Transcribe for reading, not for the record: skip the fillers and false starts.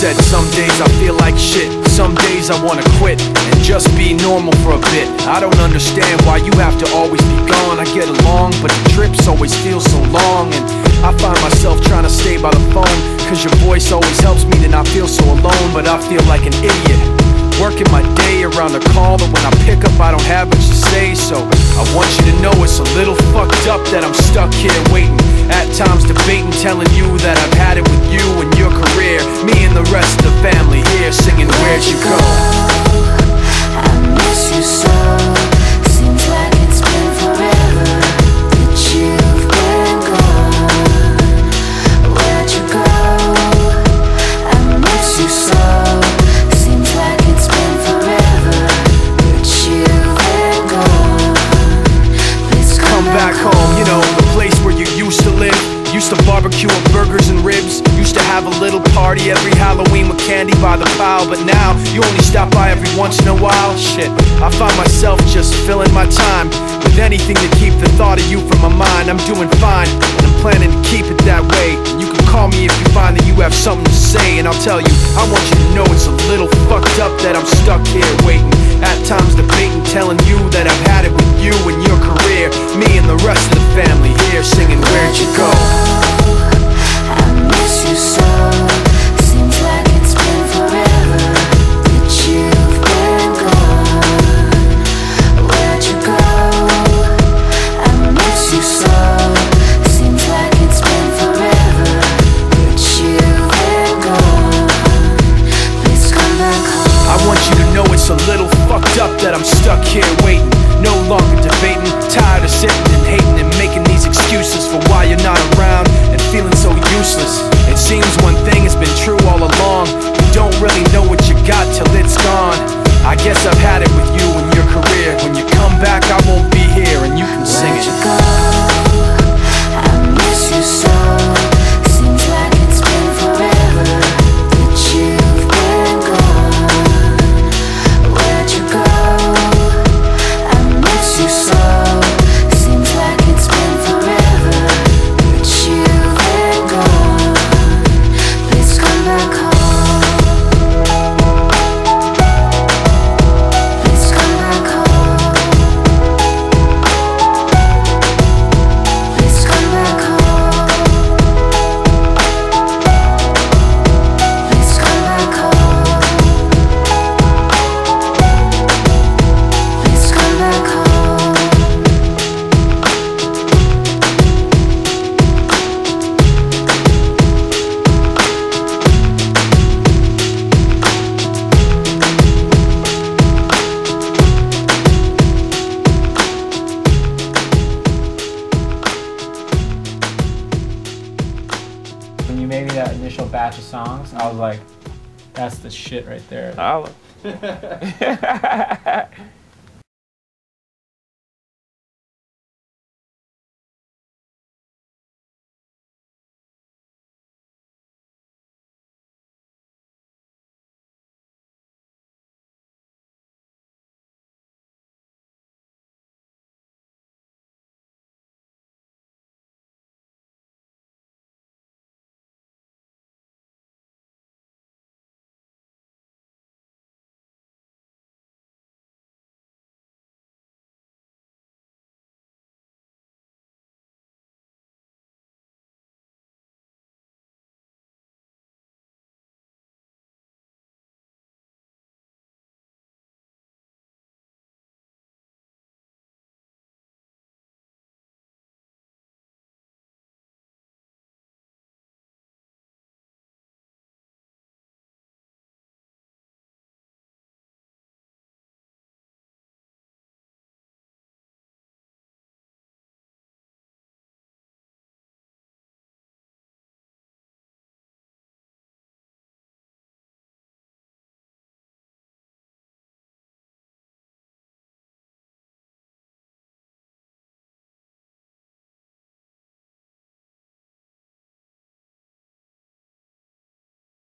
said some days I feel like shit, some days I wanna quit and just be normal for a bit. I don't understand why you have to always be gone. I get along, but the trips always feel so long. And I find myself trying to stay by the phone, cause your voice always helps me to not feel so alone. But I feel like an idiot, working my day around a call that when I pick up I don't have much to say. So I want you to know it's a little fucked up that I'm stuck here waiting, at times debating, telling you that I've had it with you and your career. Me and the rest of the family here singing Where'd You Go? I miss you so. Seems like it's been forever that you've been gone. Where'd you go? I miss you so. Seems like it's been forever that you've been gone. Please Come back home, you know, the place where you used to live. Used to barbecue and burgers and ribs. Used to have a little party every Halloween with candy by the pile. But now, you only stop by every once in a while. Shit, I find myself just filling my time with anything to keep the thought of you from my mind. I'm doing fine, and I'm planning to keep it that way. And you can call me if you find that you have something to say. And I'll tell you, I want you to know it's a little fucked up that I'm stuck here waiting, at times debating, telling you that I've had it with you and your career. Me and the rest of the family here singing Where'd You Go? I miss you so. Seems like it's been forever that you've been gone. Where'd you go? I miss you so. Seems like it's been forever that you've been gone. Please come back home. I want you to know it's a little fucked up that I'm stuck here waiting, no longer debating, tired of sitting and hating and making these excuses for why you're not around and feeling so useless. It seems one thing has been true all along: you don't really know what you got till it's gone. I guess I've had it with you and your career. When you come back I won't be here and you can sing Where'd it. you go? I miss you so. Seems like it's been forever that you've been gone. Where'd you go? I miss you so. Seems like it's been forever that you've been gone. Please come back home. Please come back home. Please come back home. Please come back home. Please come back home. When you made me that initial batch of songs, I was like, that's the shit right there. Holla.